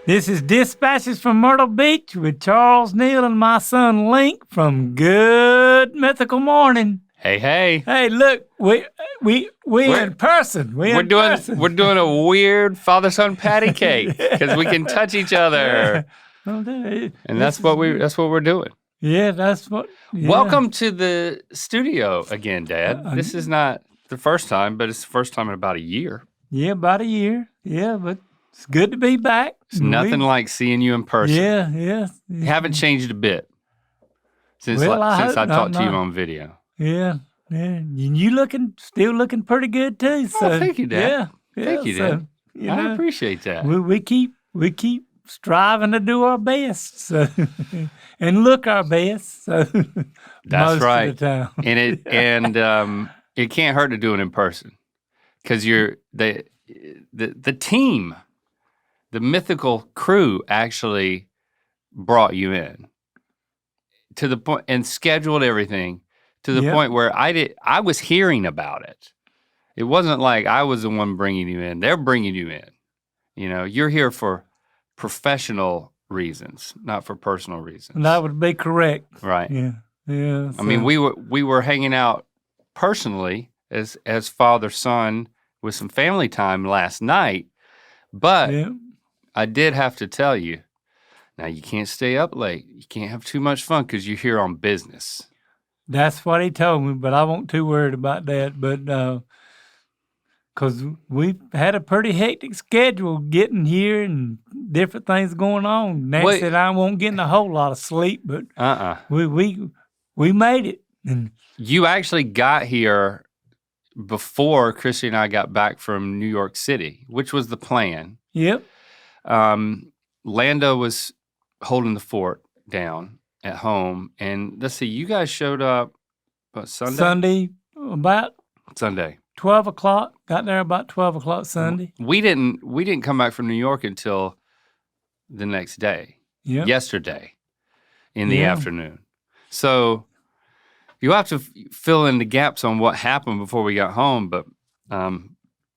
This is Dispatches from Myrtle Beach with Charles Neal and my son Link from Good Mythical Morning. Hey, hey. Hey, look, we're in person. We're doing a weird father-son patty cake because we can touch each other. And that's what we're doing. Yeah, that's what. Yeah. Welcome to the studio again, Dad. This is not the first time, but it's the first time in about a year. Yeah, about a year. Yeah, but it's good to be back. It's nothing like seeing you in person. Yeah. Haven't changed a bit since I talked to you on video. Yeah. And you still looking pretty good too. So thank you, Dad. Yeah. Thank you, Dad. I appreciate that. We keep striving to do our best, so and look our best. So that's most right. Of the time. and it can't hurt to do it in person because you're the team, the mythical crew actually brought you in to the point and scheduled everything to the point where I was hearing about it. It wasn't like I was the one bringing you in. They're bringing you in. You know, you're here for professional reasons, not for personal reasons. That would be correct. Right. Yeah. So. I mean, we were hanging out personally as father-son with some family time last night, but I did have to tell you, now you can't stay up late. You can't have too much fun because you're here on business. That's what he told me, but I wasn't too worried about that. But because we've had a pretty hectic schedule getting here and different things going on. Nancy said I won't get a whole lot of sleep, but we made it. And you actually got here before Christy and I got back from New York City, which was the plan. Yep. Lando was holding the fort down at home, and let's see, you guys showed up Sunday? About Sunday. 12 o'clock. Got there about 12 o'clock Sunday. We didn't come back from New York until the next day. Yep. Yesterday in the afternoon. So you have to fill in the gaps on what happened before we got home, but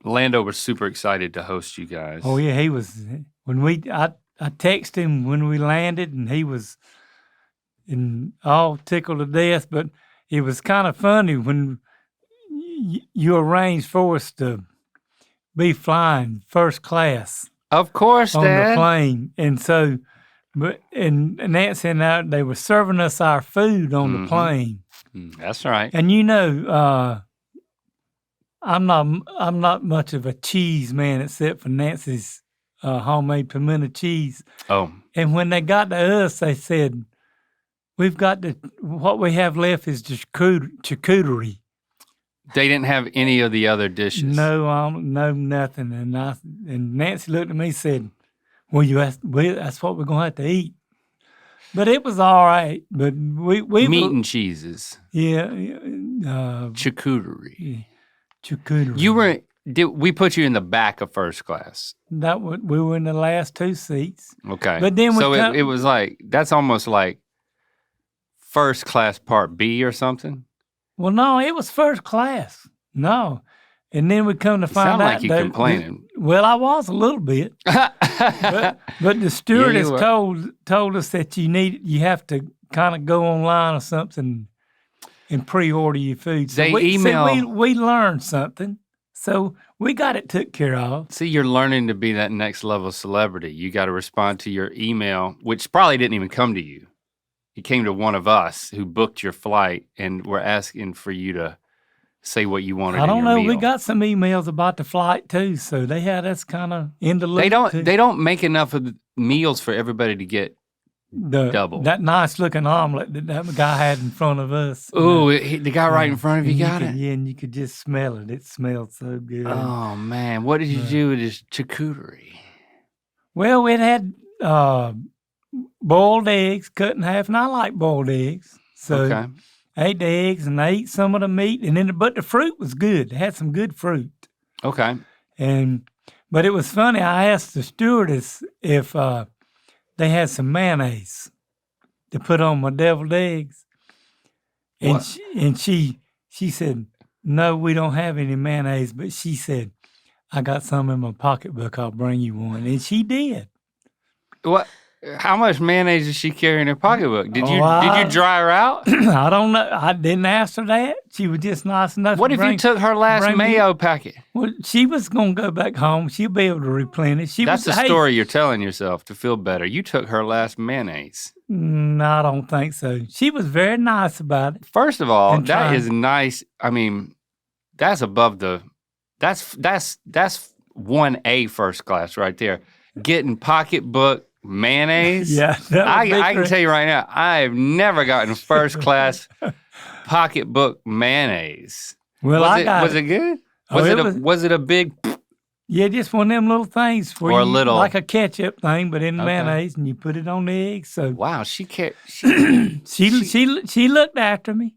Lando was super excited to host you guys. Oh yeah, he was. I texted him when we landed, and he was all tickled to death. But it was kind of funny when you arranged for us to be flying first class. Of course, on Dad. The plane, and so, and Nancy and I, they were serving us our food on the plane. That's right. And I'm not much of a cheese man except for Nancy's homemade pimento cheese. Oh. And when they got to us, they said, what we have left is just charcuterie. They didn't have any of the other dishes. No, nothing. And Nancy looked at me and said, well, that's what we're going to have to eat. But it was all right. But we meat and cheeses. Yeah. Charcuterie. Charcuterie. We put you in the back of first class. We were in the last two seats. Okay. But then it was like, that's almost like first class part B or something? Well, no, it was first class. No. And then we come to find out. Sound like you complaining. Well, I was a little bit. but the stewardess told us that you have to kind of go online or something and pre-order your food. So we learned something. So we got it took care of. See, you're learning to be that next level celebrity. You got to respond to your email, which probably didn't even come to you. It came to one of us who booked your flight, and we're asking for you to say what you wanted. I don't know. Meal. We got some emails about the flight too, so they had us kind of in the loop. They don't make enough of the meals for everybody to get double. That nice looking omelet that guy had in front of us. Oh, the guy right in front of you got it? Yeah, and you could just smell it. It smelled so good. Oh, man. What did you do with this charcuterie? Well, it had boiled eggs cut in half, and I like boiled eggs. So I ate the eggs, and I ate some of the meat, but the fruit was good. It had some good fruit. Okay. But it was funny. I asked the stewardess if they had some mayonnaise to put on my deviled eggs. And she said, no, we don't have any mayonnaise. But she said, I got some in my pocketbook. I'll bring you one. And she did. What? How much mayonnaise does she carry in her pocketbook? Did you dry her out? I don't know. I didn't ask her that. She was just nice enough. What if you took her last mayo packet? Well, she was gonna go back home. She'll be able to replenish. That's the story you're telling yourself to feel better. You took her last mayonnaise. No, I don't think so. She was very nice about it. First of all, that is nice. I mean, that's above the. That's 1A first class right there. Getting pocketbook mayonnaise. Yeah, I can tell you right now, I've never gotten first class pocketbook mayonnaise. Well, was it good? Was it a big? Yeah, just one of them little things for or you, a little like a ketchup thing, but in mayonnaise, and you put it on the eggs. So wow, she looked after me.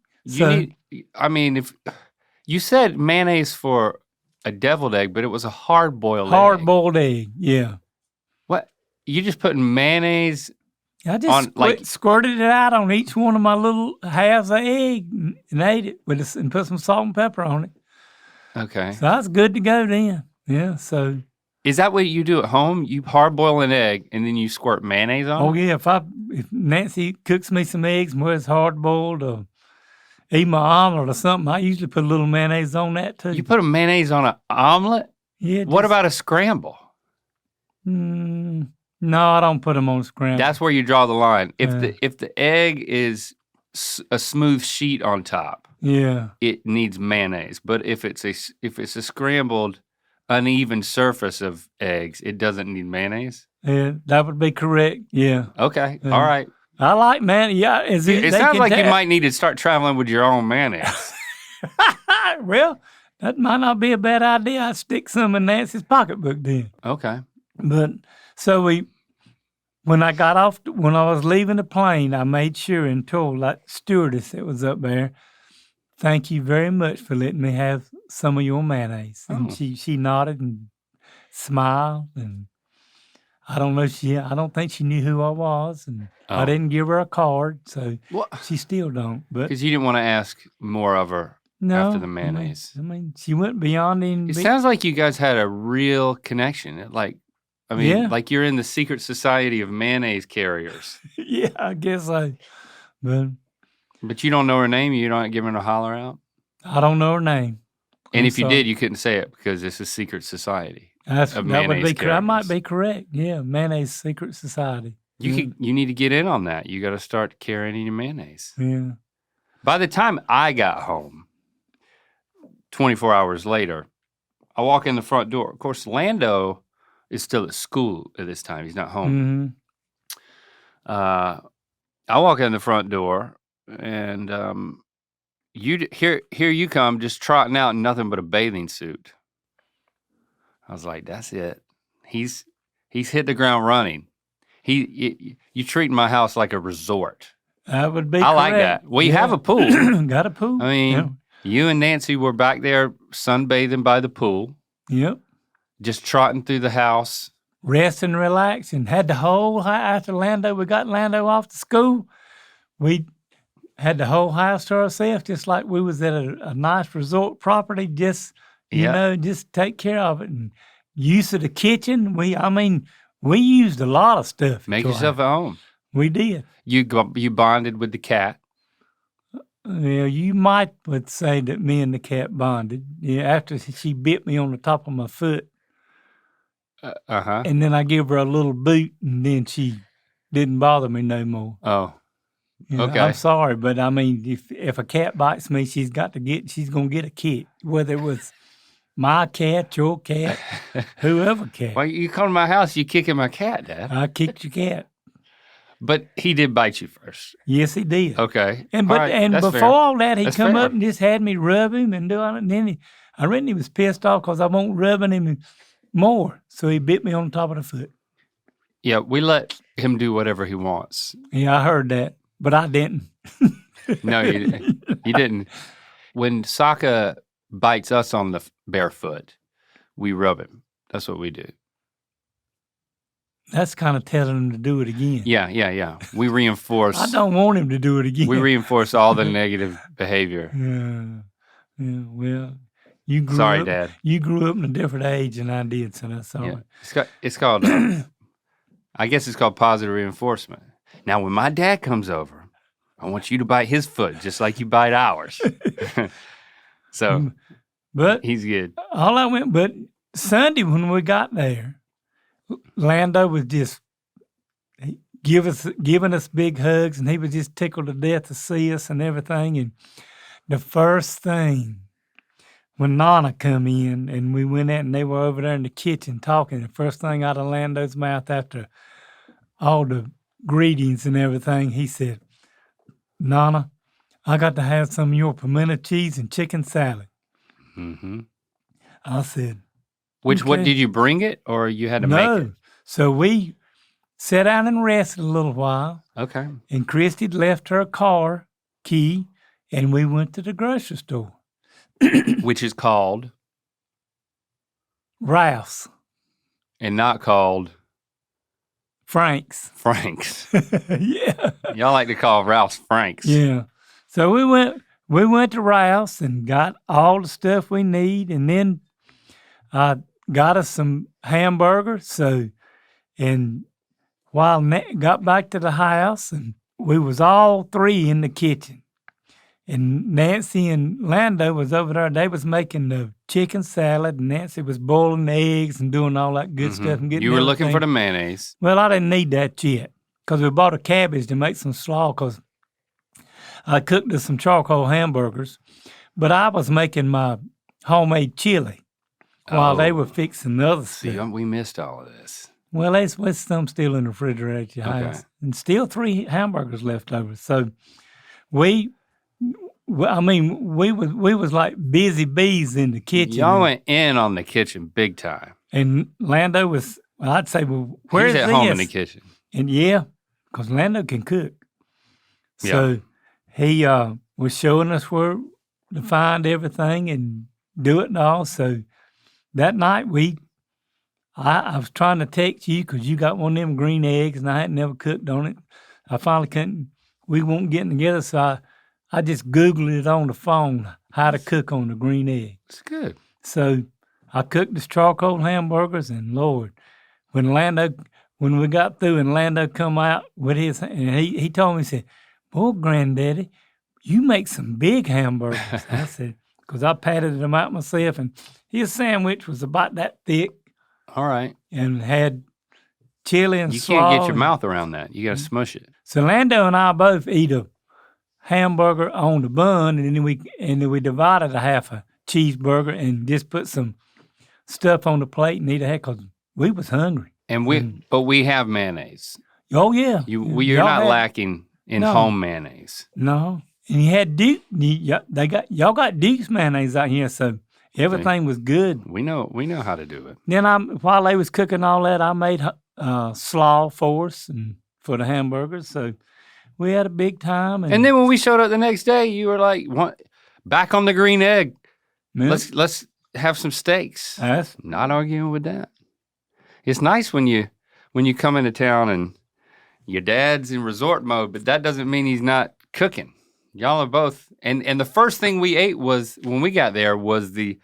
I mean, if you said mayonnaise for a deviled egg, but it was a hard-boiled egg. Hard-boiled egg, yeah. What? You just putting mayonnaise I just squirted it out on each one of my little halves of egg and ate it and put some salt and pepper on it. Okay. So I was good to go then. Yeah, so. Is that what you do at home? You hard-boil an egg and then you squirt mayonnaise on it? Oh, yeah. If Nancy cooks me some eggs, whether it's hard-boiled or eat my omelet or something, I usually put a little mayonnaise on that too. You put a mayonnaise on an omelet? Yeah. What about a scramble? No, I don't put them on scramble. That's where you draw the line. If the egg is a smooth sheet on top, yeah, it needs mayonnaise. But if it's a scrambled, uneven surface of eggs, it doesn't need mayonnaise. Yeah, that would be correct. Yeah. Okay. All right. I like mayonnaise. Yeah, it sounds like you might need to start traveling with your own mayonnaise. Well, that might not be a bad idea. I'd stick some in Nancy's pocketbook then. Okay. But so when I was leaving the plane, I made sure and told that stewardess that was up there, "Thank you very much for letting me have some of your mayonnaise." And she nodded and smiled, and I don't think she knew who I was, and I didn't give her a card, so she still don't. But because you didn't want to ask more of her after the mayonnaise. I mean, she went beyond It sounds like you guys had a real connection. Like you're in the secret society of mayonnaise carriers. Yeah, I guess so. But you don't know her name? You're not giving her a holler out? I don't know her name. And if you did, you couldn't say it because it's a secret society. That would be correct. I might be correct. Yeah, mayonnaise secret society. You need to get in on that. You got to start carrying your mayonnaise. Yeah. By the time I got home, 24 hours later, I walk in the front door. Of course, Lando is still at school at this time. He's not home. Mm-hmm. I walk in the front door, and here you come, just trotting out in nothing but a bathing suit. I was like, that's it. He's hit the ground running. You treating my house like a resort. That would be I like that. We have a pool. Got a pool. I mean, you and Nancy were back there sunbathing by the pool. Yep. Just trotting through the house. Rest and relax, and had the whole house. After we got Lando off to school, we had the whole house to ourselves, just like we was at a nice resort property, just, just take care of it. And use of the kitchen, we used a lot of stuff. Make yourself at home. We did. You bonded with the cat. Yeah, you would say that me and the cat bonded. Yeah, after she bit me on the top of my foot. And then I give her a little boot, and then she didn't bother me no more. Oh. Okay. I'm sorry, but I mean, if a cat bites me, she's gonna get a kick, whether it was my cat, your cat, whoever cat. Well, you come to my house, you kicking my cat, Dad. I kicked your cat. But he did bite you first. Yes, he did. Okay. And before all that, he come up and just had me rub him and do it. And then I reckon he was pissed off because I won't rubbing him more. So he bit me on the top of the foot. Yeah, we let him do whatever he wants. Yeah, I heard that. But I didn't. No, you didn't. You didn't. When Sokka bites us on the bare foot, we rub him. That's what we do. That's kind of telling him to do it again. Yeah. We reinforce. I don't want him to do it again. We reinforce all the negative behavior. Yeah. Well, Sorry, Dad. You grew up in a different age than I did, so that's all right. It's called. I guess it's called positive reinforcement. Now, when my dad comes over, I want you to bite his foot just like you bite ours. So But he's good. but Sunday when we got there, Lando was just giving us big hugs, and he was just tickled to death to see us and everything. And the first thing, when Nana come in and we went out and they were over there in the kitchen talking, the first thing out of Lando's mouth after all the greetings and everything, he said, "Nana, I got to have some of your pimento cheese and chicken salad." Mm-hmm. I said, What okay. did you bring it, or you had to make it? So we sat down and rested a little while. Okay. And Christy left her car key, and we went to the grocery store. Which is called? Ralph's. And not called? Frank's. Yeah. Y'all like to call Ralph's Frank's. Yeah. So we went to Ralph's and got all the stuff we need, and then I got us some hamburgers. So, and while got back to the house, and we was all three in the kitchen. And Nancy and Lando was over there. They was making the chicken salad, and Nancy was boiling the eggs and doing all that good stuff. And getting You were looking everything. for the mayonnaise. Well, I didn't need that yet because we bought a cabbage to make some slaw because I cooked us some charcoal hamburgers. But I was making my homemade chili while they were fixing the other See, stuff. we missed all of this. Well, there's some still in the refrigerator at your Okay. house, and still 3 hamburgers left over. So we was like busy bees in the kitchen. Y'all went in on the kitchen big time. And Lando was, I'd say, well, where's He's at this? home in the kitchen. And yeah, because Lando can cook. So he was showing us where to find everything and do it and all. So that night I was trying to text you because you got one of them green eggs and I hadn't never cooked on it. I finally couldn't. We weren't getting together, so I just Googled it on the phone, how to cook on the green egg. It's good. So I cooked this charcoal hamburgers, and Lord, when we got through and Lando come out with his, and he told me, he said, "Boy, Granddaddy, you make some big hamburgers." I said, because I patted them out myself, and his sandwich was about that thick. All right. And had chili and You slaw. can't get your mouth around that. You got to smush it. So Lando and I both eat a hamburger on the bun, and then we divided a half a cheeseburger and just put some stuff on the plate and eat a half because we was hungry. But we have mayonnaise. Oh yeah, You're not lacking in home mayonnaise. No, and you had Duke. Y'all got Duke's mayonnaise out here, so everything was good. We know how to do it. Then while they was cooking all that, I made slaw for us and for the hamburgers. So we had a big time. And then when we showed up the next day, you were like, back on the green egg. Yeah. Let's have some steaks. That's Not arguing with that. It's nice when you come into town and your dad's in resort mode, but that doesn't mean he's not cooking. Y'all are both. And the first thing we ate was, when we got there, was the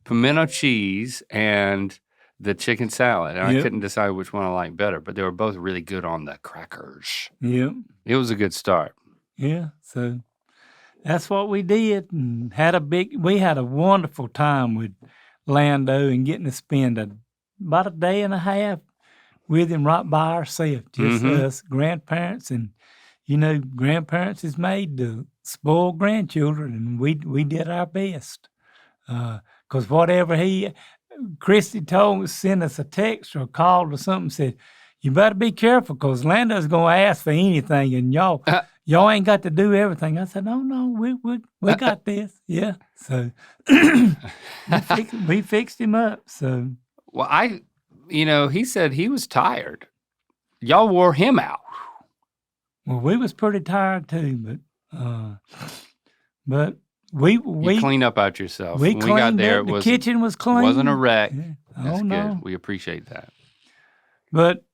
pimento cheese and the chicken salad. And I couldn't decide which one I liked better, but they were both really good on the crackers. yeah. It was a good start. Yeah, so that's what we did, and we had a wonderful time with Lando and getting to spend about a day and a half with him right by ourselves, just us grandparents. And grandparents is made to spoil grandchildren, and we did our best. Because whatever Christy sent us a text or a call or something, said, "You better be careful because Lando's going to ask for anything, and y'all ain't got to do everything." I said, "No, we got this." Yeah. So we fixed him up. So Well, he said he was tired. Y'all wore him out. well, we was pretty tired too, but we cleaned up out yourself. We when we got there, up. The kitchen was clean. Wasn't a wreck. Yeah. That's No. good. We appreciate that. But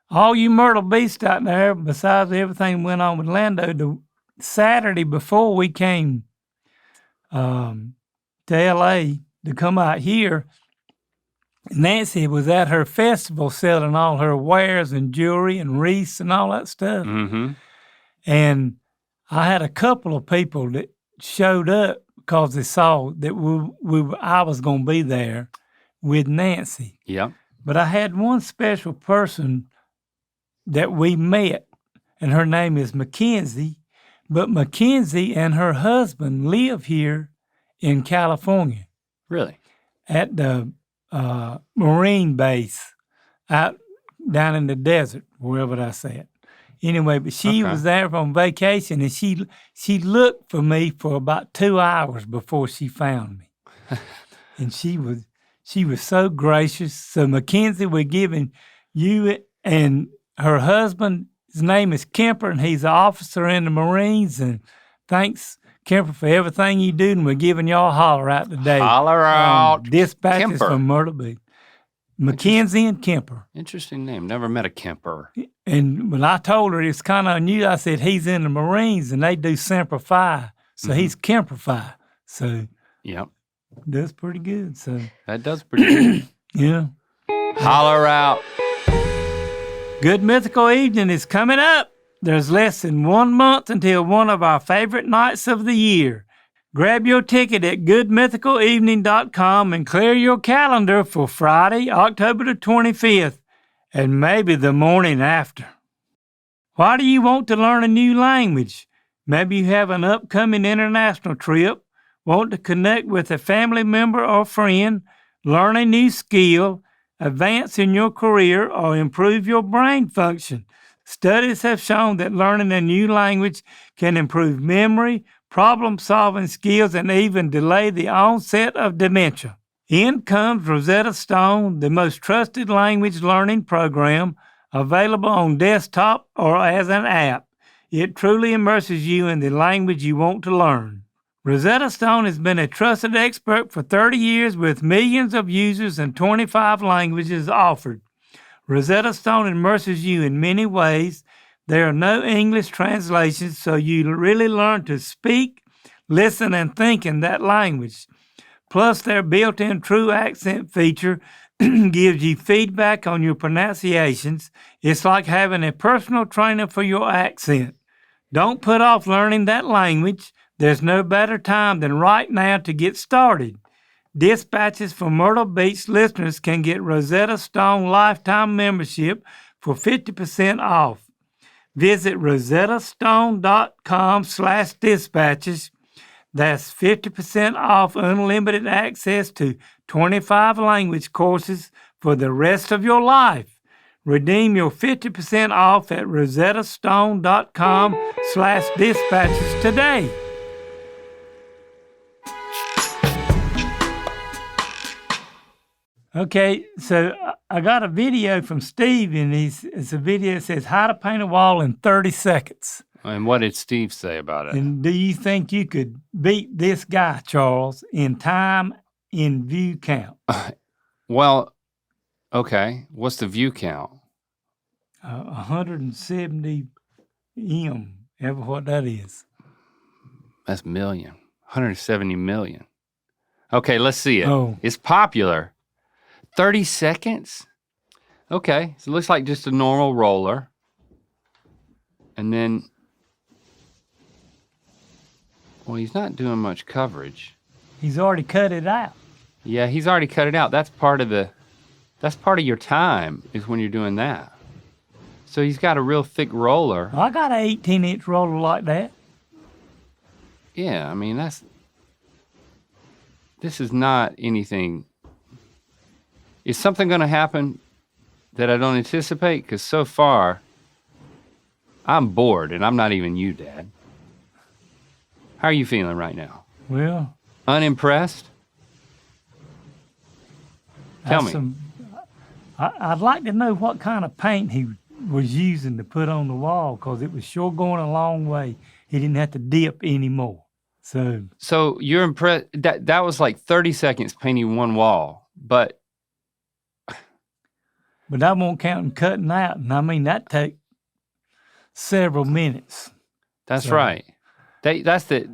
all you Myrtle Beast out there, besides everything that went on with Lando, the Saturday before we came to L.A. to come out here, Nancy was at her festival selling all her wares and jewelry and wreaths and all that stuff. Mm-hmm. And I had a couple of people that showed up because they saw that I was going to be there with Nancy. Yep. But I had one special person that we met, and her name is Mackenzie. But Mackenzie and her husband live here in California. Really? At the Marine base out down in the desert, wherever I said. Anyway, but she was there on vacation, and she looked for me for about 2 hours before she found me. And she was so gracious. So Mackenzie, we're giving you and her husband, his name is Kemper, and he's an officer in the Marines. And thanks, Kemper, for everything you do, and we're giving y'all a holler out today. Holler out, Dispatches Kemper. from Myrtle Beach. Mackenzie and Kemper. Interesting name. Never met a Kemper. And when I told her it's kind of new, I said, he's in the Marines, and they do Semper Fi. So he's Kemper Fi. So Yep. that's pretty good. So That does pretty good. yeah. Holler out. Good Mythical Evening is coming up. There's less than 1 month until one of our favorite nights of the year. Grab your ticket at goodmythicalevening.com and clear your calendar for Friday, October the 25th, and maybe the morning after. Why do you want to learn a new language? Maybe you have an upcoming international trip, want to connect with a family member or friend, learn a new skill, advance in your career, or improve your brain function. Studies have shown that learning a new language can improve memory, problem-solving skills, and even delay the onset of dementia. In comes Rosetta Stone, the most trusted language learning program, available on desktop or as an app. It truly immerses you in the language you want to learn. Rosetta Stone has been a trusted expert for 30 years with millions of users and 25 languages offered. Rosetta Stone immerses you in many ways. There are no English translations, so you really learn to speak, listen, and think in that language. Plus, their built-in true accent feature gives you feedback on your pronunciations. It's like having a personal trainer for your accent. Don't put off learning that language. There's no better time than right now to get started. Dispatches from Myrtle Beach listeners can get Rosetta Stone lifetime membership for 50% off. Visit rosettastone.com/dispatches. That's 50% off unlimited access to 25 language courses for the rest of your life. Redeem your 50% off at rosettastone.com/dispatches today. Okay, so I got a video from Steve, and it's a video that says how to paint a wall in 30 seconds. And what did Steve say about it? And do you think you could beat this guy, Charles, in time in view count? Well, okay. What's the view count? 170 M, ever what that is. That's million. 170 million. Okay, let's see it. Oh. It's popular. 30 seconds? Okay, so it looks like just a normal roller. And then, well, he's not doing much coverage. He's already cut it out. Yeah, he's already cut it out. That's part of your time is when you're doing that. So he's got a real thick roller. I got an 18-inch roller like that. Yeah, I mean, this is not anything. Is something going to happen that I don't anticipate? Because so far, I'm bored, and I'm not even you, Dad. How are you feeling right now? Well, unimpressed? Tell me. I'd like to know what kind of paint he was using to put on the wall, because it was sure going a long way. He didn't have to dip anymore. So you're impressed. That was like 30 seconds painting one wall, but I won't count him cutting out, and I mean that take several minutes. That's right.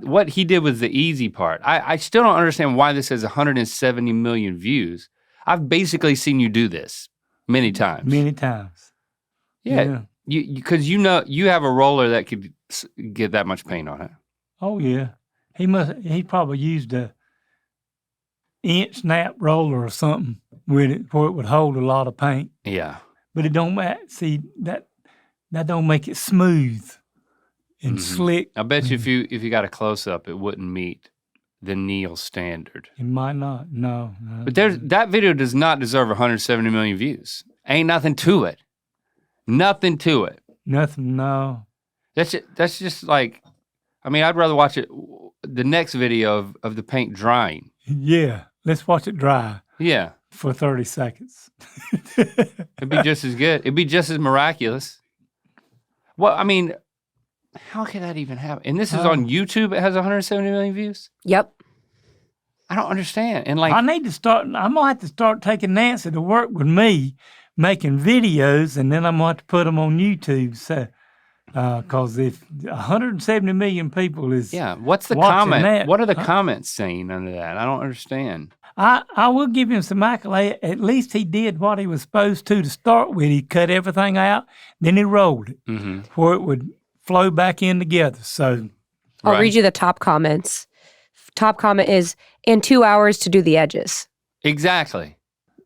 What he did was the easy part. I still don't understand why this has 170 million views. I've basically seen you do this many times. Many times. Yeah. Because you have a roller that could get that much paint on it. Oh yeah. He probably used a inch snap roller or something with it where it would hold a lot of paint. Yeah. But it don't matter. See, that don't make it smooth and slick. I bet you if you got a close up, it wouldn't meet the Neal standard. It might not. No. But that video does not deserve 170 million views. Ain't nothing to it. Nothing to it. Nothing. No. That's just like, I mean, I'd rather watch it. The next video of the paint drying. Yeah. Let's watch it dry. Yeah. For 30 seconds. It'd be just as good. It'd be just as miraculous. Well, I mean, how can that even happen? And this is on YouTube. It has 170 million views. Yep. I don't understand. And like, I need to start. I'm gonna have to start taking Nancy to work with me, making videos, and then I'm gonna have to put them on YouTube. So, because if 170 million people is what's the comment? What are the comments saying under that? I don't understand. I will give him some accolade. At least he did what he was supposed to start with. He cut everything out, then he rolled it where it would flow back in together. So I'll read you the top comments. Top comment is, in 2 hours to do the edges. Exactly.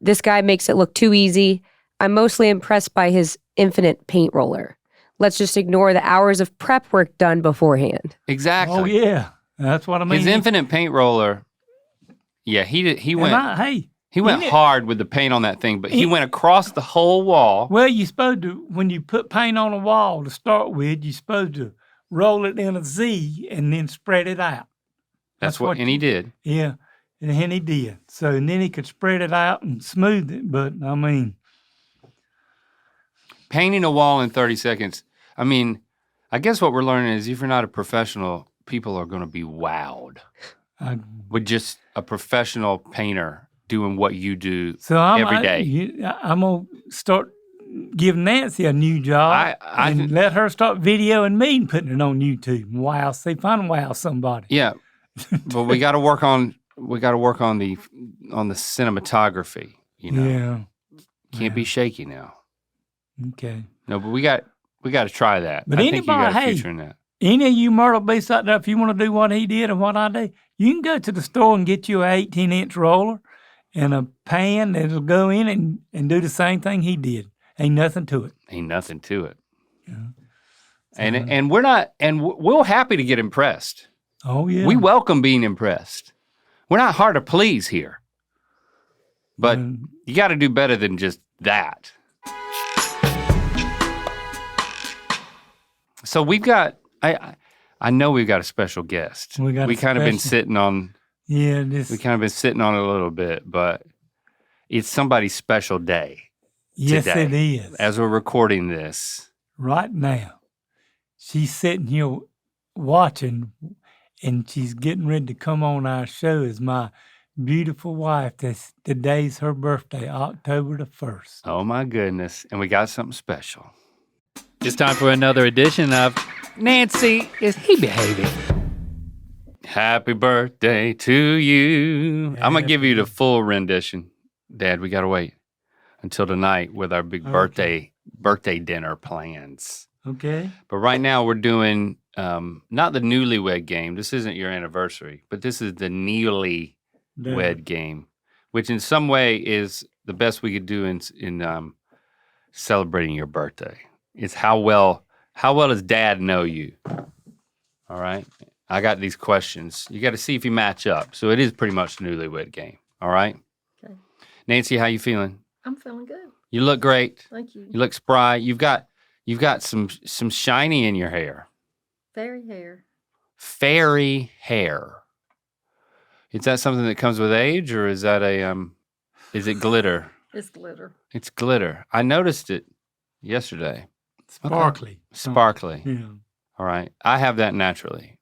This guy makes it look too easy. I'm mostly impressed by his infinite paint roller. Let's just ignore the hours of prep work done beforehand. Exactly. Oh yeah, that's what I mean. His infinite paint roller. Yeah, he went. He went hard with the paint on that thing, but he went across the whole wall. Well, you're supposed to, when you put paint on a wall to start with, you're supposed to roll it in a Z and then spread it out. That's what he did. Yeah, and he did. So, and then he could spread it out and smooth it. But, I mean, painting a wall in 30 seconds, I mean, I guess what we're learning is if you're not a professional, people are going to be wowed with just a professional painter doing what you do every day. I'm going to start giving Nancy a new job and let her start videoing me and putting it on YouTube. Wow, wow somebody. Yeah, but we got to work on the cinematography. You know, can't be shaky now. Okay. No, but we got to try that. But I think you got a future in that. Any of you Myrtle Beach out there, if you want to do what he did and what I do, you can go to the store and get you an 18-inch roller and a pan that'll go in and do the same thing he did. Ain't nothing to it. Ain't nothing to it. Yeah. So, and we're not, and we're happy to get impressed. Oh yeah. We welcome being impressed. We're not hard to please here. But you got to do better than just that. So we've got, I know we've got a special guest. We kind of been sitting on. Yeah, we kind of been sitting on it a little bit, but it's somebody's special day. Yes, today, it is. As we're recording this. Right now. She's sitting here watching, and she's getting ready to come on our show as my beautiful wife. Today's her birthday, October the 1st. Oh, my goodness. And we got something special. It's time for another edition of Nancy, Is He Behaving? Happy birthday to you. I'm going to give you the full rendition. Dad, we got to wait until tonight with our big birthday dinner plans. Okay. But right now we're doing not the Newlywed Game. This isn't your anniversary, but this is the Newlywed Game, which in some way is the best we could do in celebrating your birthday. It's how well does Dad know you? All right. I got these questions. You got to see if you match up. So it is pretty much the Newlywed Game. All right. Okay. Nancy, how you feeling? I'm feeling good. You look great. Thank you. You look spry. You've got some shiny in your hair. Fairy hair. Fairy hair. Is that something that comes with age, or is that is it glitter? It's glitter. It's glitter. I noticed it yesterday. Sparkly. Okay. Sparkly. Yeah. All right. I have that naturally.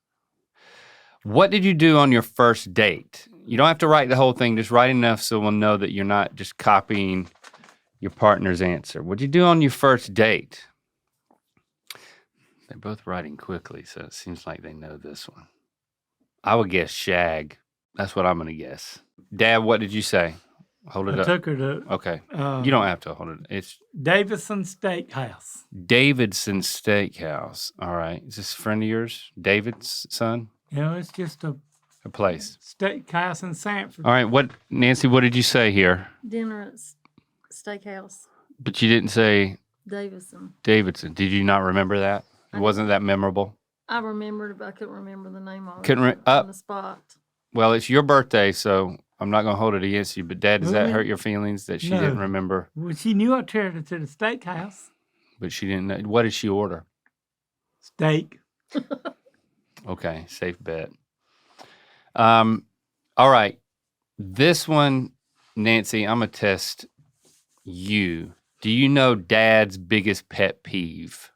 What did you do on your first date? You don't have to write the whole thing, just write enough so we'll know that you're not just copying your partner's answer. What'd you do on your first date? They're both writing quickly, so it seems like they know this one. I would guess shag. That's what I'm going to guess. Dad, what did you say Hold it I up. took her to Okay. You don't have to hold it. It's Davison Steakhouse. Davidson Steakhouse. All right. Is this a friend of yours? David's son? You know, it's just a Place. steakhouse in Sanford. All right. Nancy, what did you say here? Dinner at Steakhouse But you didn't say Davison. Davidson. Did you not remember that? It wasn't that memorable? I remembered, but I couldn't remember the name of it. Couldn't on the spot. Well, it's your birthday, so I'm not going to hold it against you. But, Dad, does that hurt your feelings that she didn't No. remember? Well, she knew I took her to the steakhouse. But she didn't know. What did she order? Steak. Okay, safe bet. All right. This one, Nancy, I'm going to test you. Do you know Dad's biggest pet peeve?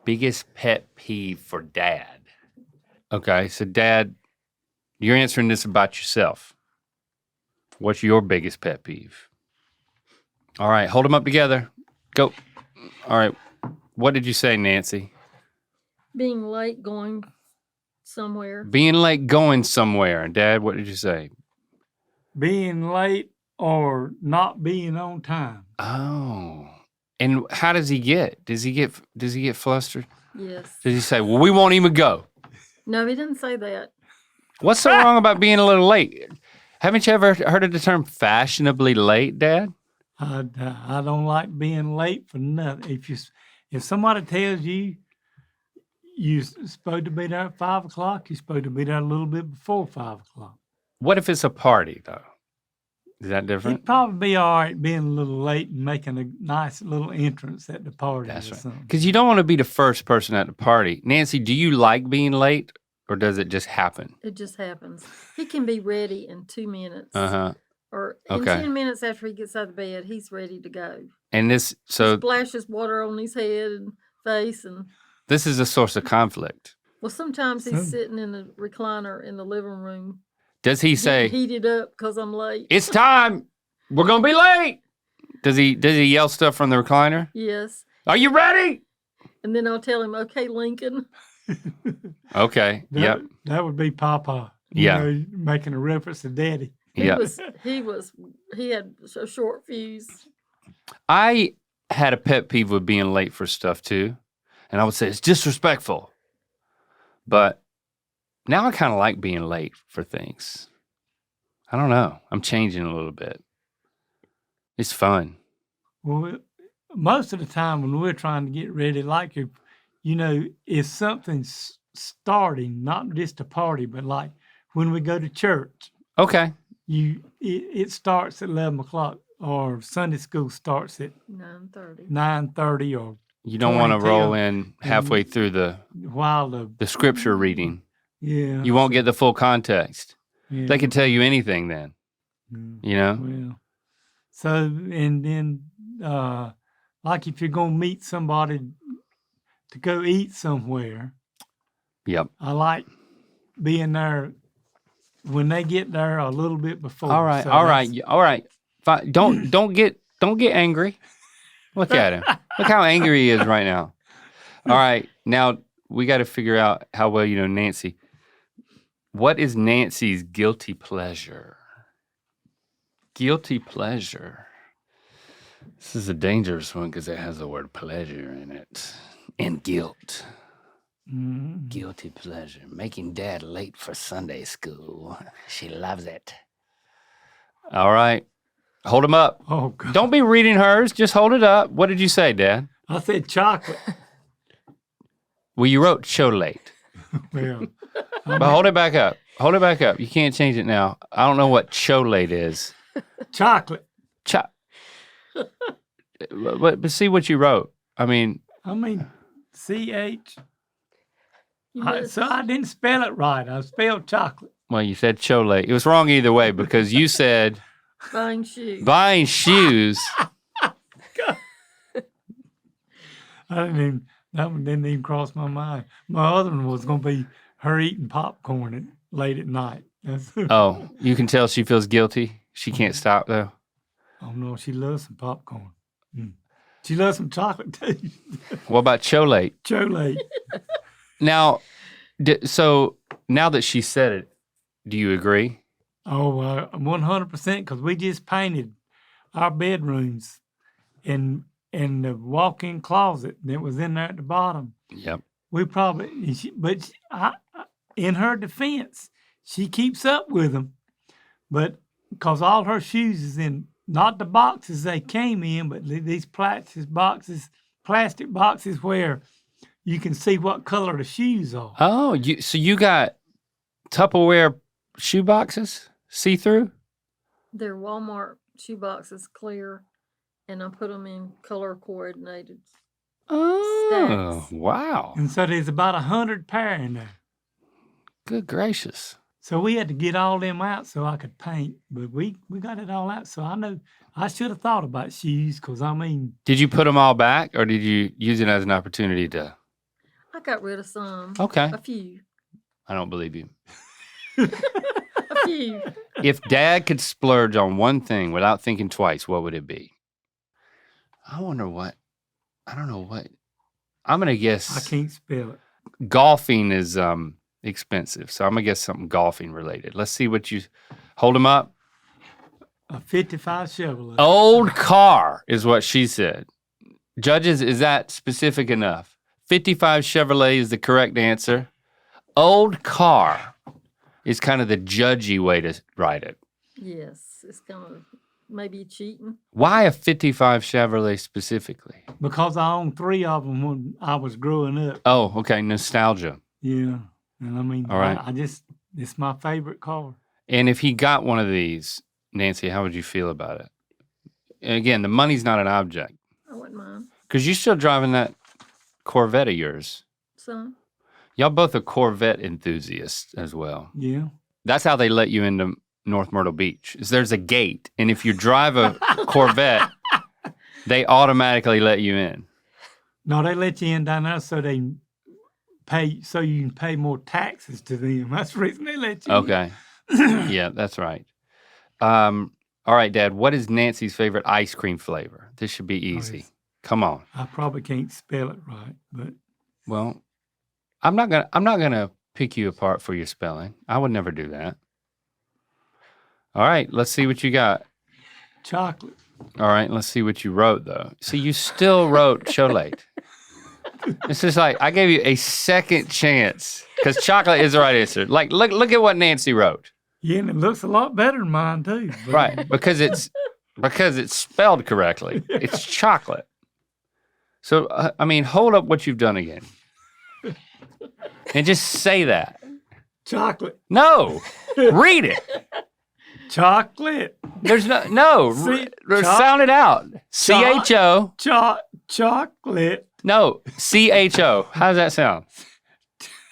Biggest pet peeve for Dad. Okay, so Dad, you're answering this about yourself. What's your biggest pet peeve? All right, hold them up together. Go. All right. What did you say, Nancy? Being late going somewhere. Being late going somewhere. And Dad, what did you say? Being late or not being on time. Oh. And how does he get? Does he get flustered? Yes. Does he say, "Well, we won't even go"? No, he didn't say that. What's so wrong about being a little late? Haven't you ever heard of the term fashionably late, Dad? I don't like being late for nothing. If somebody tells you you're supposed to be there at 5 o'clock, you're supposed to be there a little bit before 5 o'clock. What if it's a party, though? Is that different? It'd probably be all right being a little late and making a nice little entrance at the party. That's or right. something. Because you don't want to be the first person at the party. Nancy, do you like being late, or does it just happen? It just happens. He can be ready in 2 minutes. Uh-huh. Or in Okay. 10 minutes after he gets out of bed, he's ready to go. And so Splashes water on his head and face. And this is a source of conflict. well, sometimes he's sitting in the recliner in the living room. Does he Getting say, heated up because I'm late. "It's time. We're going to be late"? Does he yell stuff from the recliner? Yes. Are you ready? And then I'll tell him, "Okay, Lincoln." Okay. Yep. That would be Papa. Yeah. Making a reference to Daddy. He Yep. he had a short fuse. I had a pet peeve with being late for stuff too. And I would say it's disrespectful. But now I kind of like being late for things. I don't know. I'm changing a little bit. It's fun. Well, most of the time when we're trying to get ready, like if something's starting, not just a party, but like when we go to church, Okay. it starts at 11 o'clock, or Sunday school starts at 9:30. 9:30, or You don't want to roll 22. in halfway through while the scripture reading. yeah, You won't get the full context. yeah, They can tell you anything then, yeah. you know? Well, so and then like if you're gonna meet somebody to go eat somewhere, Yep. I like being there when they get there a little bit before. All right. So All right. that's- All right. Fine. Don't get angry. Look at him. Look how angry he is right now. All right. Now we got to figure out how well you know Nancy. What is Nancy's guilty pleasure? Guilty pleasure. This is a dangerous one because it has the word pleasure in it. And guilt. Mhm. Guilty pleasure. Making Dad late for Sunday school. She loves it. All right. Hold him up. Oh God! Don't be reading hers. Just hold it up. What did you say, Dad? I said chocolate. Well, you wrote show late. Well, But hold it back up. Hold it back up. You can't change it now. I don't know what show late is. chocolate. But see what you wrote. I mean, CH. You missed. So I didn't spell it right. I spelled chocolate. well, you said show late. It was wrong either way because you said Buying shoes. buying shoes. That one didn't even cross my mind. My other one was going to be her eating popcorn late at night. Oh, you can tell she feels guilty. She can't stop though. Oh no, she loves some popcorn. She loves some chocolate too. What about show late? Chocolate. Now, so now that she said it, do you agree? Oh, 100%, because we just painted our bedrooms and the walk-in closet that was in there at the bottom. Yep. We probably, in her defense, she keeps up with them, but because all her shoes is in, not the boxes they came in, but these plastic boxes where you can see what color the shoes are. Oh, so you got Tupperware shoe boxes, see-through? They're Walmart shoe boxes, clear, and I put them in color coordinated. Oh, Stacks. wow. And so there's about 100 pair in there. Good gracious. So we had to get all them out so I could paint, but we got it all out. So I know I should have thought about shoes, because I mean, Did you put them all back, or did you use it as an opportunity to? I got rid of some. Okay. A few. I don't believe you. A few. If Dad could splurge on one thing without thinking twice, what would it be? I wonder what. I don't know what. I'm gonna guess. I can't spell it. Golfing is expensive, so I'm gonna guess something golfing related. Let's see what you hold them up. A 55 Chevrolet. Old car is what she said. Judges, is that specific enough? 55 Chevrolet is the correct answer. Old car is kind of the judgy way to write it. Yes, it's kind of maybe cheating. Why a 55 Chevrolet specifically? Because I owned 3 of them when I was growing up. Oh, okay, nostalgia. Yeah. And I mean, All right. it's my favorite car. And if he got one of these, Nancy, how would you feel about it? And again, the money's not an object. I wouldn't mind. Because you're still driving that Corvette of yours. Some. Y'all both are Corvette enthusiasts as well. Yeah. That's how they let you into North Myrtle Beach. Is there's a gate, and if you drive a Corvette, they automatically let you in. No, they let you in down there so you can pay more taxes to them. That's the reason they let you in. Okay. Yeah, that's right. All right, Dad, what is Nancy's favorite ice cream flavor? This should be easy. yes. Come on. I probably can't spell it right, but Well, I'm not gonna pick you apart for your spelling. I would never do that. All right, let's see what you got. chocolate. All right, let's see what you wrote though. So you still wrote chocolate. It's just like I gave you a second chance because chocolate is the right answer. Like look at what Nancy wrote. Yeah, and it looks a lot better than mine too. but- Right, because it's spelled correctly. It's chocolate. So I mean, hold up what you've done again, and just say that. Chocolate. No, read it. Chocolate. There's no. See, Sound it out. CHO. Chocolate. No, CHO. How does that sound?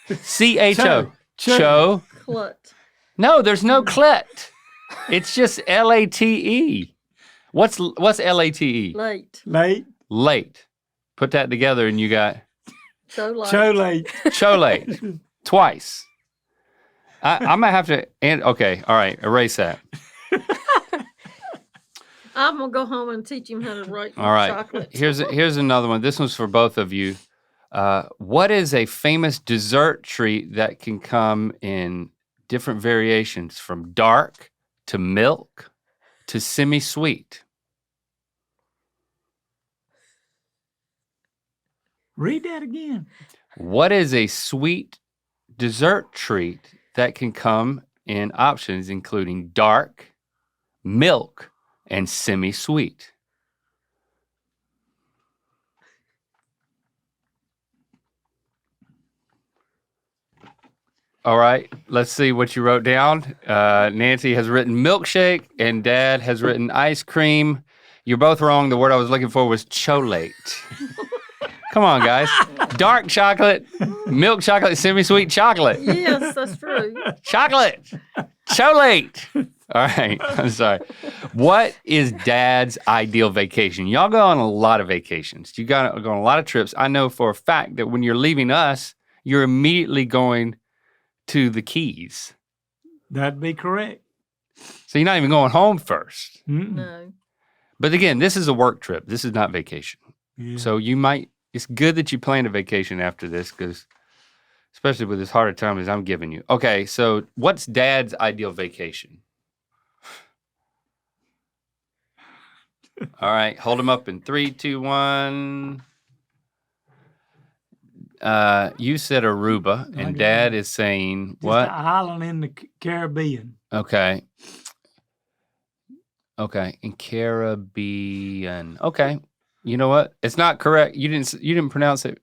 CHO. Cho. Cho. Clut. No, there's no clet. It's just LATE. What's LATE? Late. Late. Late. Put that together and you got So late. Cholate. cholate. Twice. I'm gonna have to. Okay, all right. Erase that. I'm gonna go home and teach him how to write All right. chocolate. Here's another one. This one's for both of you. What is a famous dessert treat that can come in different variations from dark to milk to semi-sweet? Read that again. What is a sweet dessert treat that can come in options including dark, milk, and semi-sweet? All right, let's see what you wrote down. Nancy has written milkshake and Dad has written ice cream. You're both wrong. The word I was looking for was cholate. Come on, guys. Dark chocolate, milk chocolate, semi-sweet chocolate. Yes, that's true. Chocolate. Cholate. All right, I'm sorry. What is Dad's ideal vacation? Y'all go on a lot of vacations. You go on a lot of trips. I know for a fact that when you're leaving us, you're immediately going to the Keys. That'd be correct. So you're not even going home first. Mm-mm. No. But again, this is a work trip. This is not vacation. Yeah. So it's good that you plan a vacation after this because especially with as hard a time as I'm giving you. Okay, so what's Dad's ideal vacation? All right, hold them up in 3, 2, 1. You said Aruba, and Okay. Dad is saying Just what? an island in the Caribbean. Okay. Okay, in Caribbean. Okay. You know what? It's not correct. You didn't pronounce it.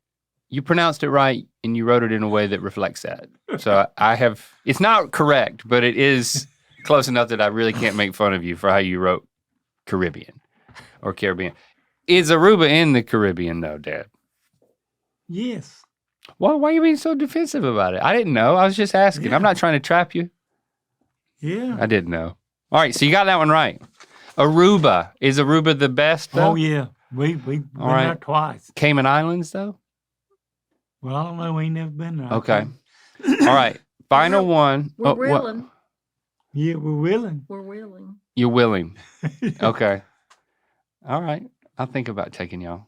You pronounced it right, and you wrote it in a way that reflects that. So I have. It's not correct, but it is close enough that I really can't make fun of you for how you wrote Caribbean or Caribbean. Is Aruba in the Caribbean though, Dad? Yes. Why are you being so defensive about it? I didn't know. I was just asking. Yeah. I'm not trying to trap you. Yeah. I didn't know. All right, so you got that one right. Aruba. Is Aruba the best though? Oh yeah. We've been All right. there twice. Cayman Islands though? Well, I don't know. We ain't never been there. Okay. All right. Final one. We're Oh, what? willing. Yeah, we're willing. We're willing. You're willing. Okay. All right. I'll think about taking y'all.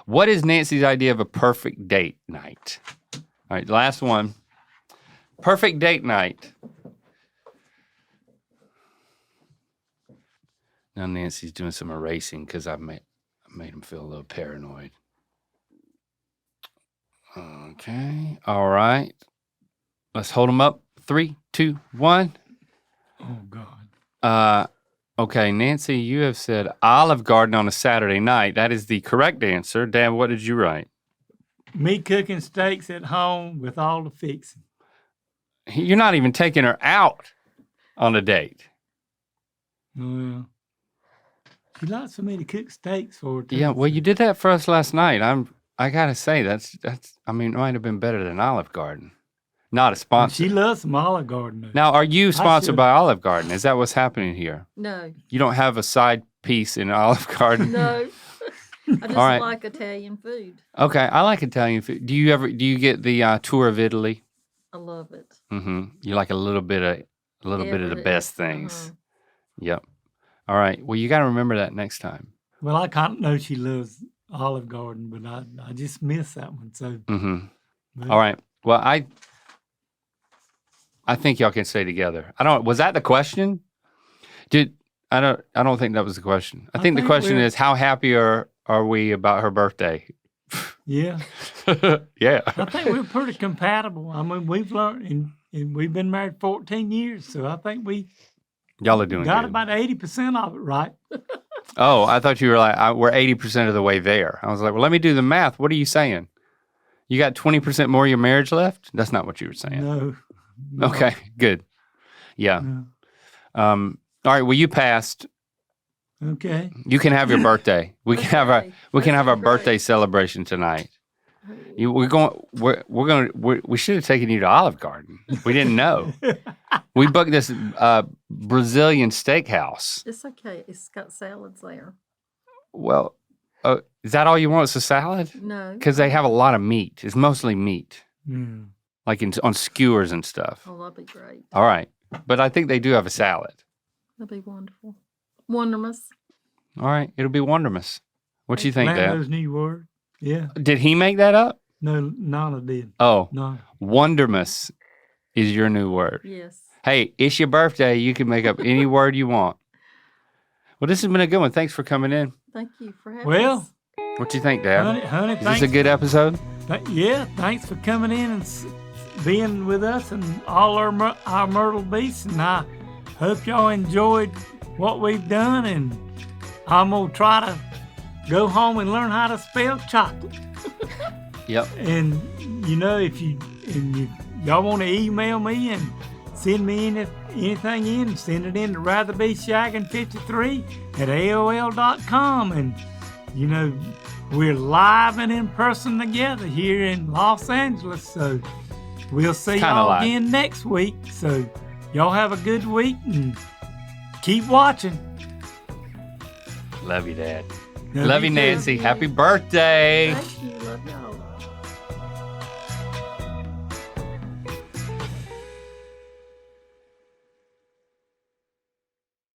What is Nancy's idea of a perfect date night? All right, last one. Perfect date night. Now Nancy's doing some erasing because I made him feel a little paranoid. Okay. All right. Let's hold them up. 3, 2, 1. Oh God. Okay, Nancy, you have said Olive Garden on a Saturday night. That is the correct answer. Dan, what did you write? Me cooking steaks at home with all the fixing. You're not even taking her out on a date. Well, she likes for me to cook steaks for her. Too, Yeah, well, so- you did that for us last night. I gotta say that's. I mean, it might have been better than Olive Garden. Not a sponsor. She loves some Olive Garden. Though. Now, are you sponsored should- by Olive Garden? Is that what's happening here? No. You don't have a side piece in Olive Garden? No. I just All right. like Italian food. Okay, I like Italian food. Do you get the tour of Italy? I love it. Mm-hmm. You like a little bit of the Every- best things. uh-huh. Yep. All right. Well, you got to remember that next time. Well, I kind of know she loves Olive Garden, but I just miss that one. So. Mm-hmm. but- All right. Well, I think y'all can stay together. Was that the question? I don't think that was the question. I think the think question we're- is how happy are we about her birthday? Yeah. Yeah. I think we're pretty compatible. I mean, we've learned, and we've been married 14 years, so I think we Y'all are doing got good. about 80% of it right. Oh, I thought you were like, we're 80% of the way there. I was like, well, let me do the math. What are you saying? You got 20% more of your marriage left? That's not what you were saying. No. Okay, good. Yeah. No. All right, well, you passed. Okay. You can have your birthday. We can have our Okay. we can That have our sounds great. birthday celebration tonight. We should have taken you to Olive Garden. We didn't know. We booked this Brazilian steakhouse. It's okay. It's got salads there. Well, is that all you want? Is a salad? No. Because they have a lot of meat. It's mostly meat, Mm. like on skewers and stuff. Oh, that'd be great. All right, but I think they do have a salad. That'd be wonderful. Wondermus. All right, it'll be wondermus. What do you think, Dad? Lando's new word. Yeah. Did he make that up? No, Nana did. Oh, No. wondermus is your new word. Yes. Hey, it's your birthday. You can make up any word you want. Well, this has been a good one. Thanks for coming in. Thank you for having Well, us. What do you think, Dad? honey, Is this thanks. a good episode? Yeah, thanks for coming in and being with us and all our Myrtle Beach. And I hope y'all enjoyed what we've done. And I'm going to try to go home and learn how to spell chocolate. Yep. And, if y'all want to email me and send me anything in, send it in to ratherbeShaggin53@AOL.com. And, we're live and in person together here in Los Angeles. So we'll see Kinda y'all live. again next week. So y'all have a good week and keep watching. Love you, Dad. Love Love you, too. Nancy. Happy birthday. Thank you. Love y'all.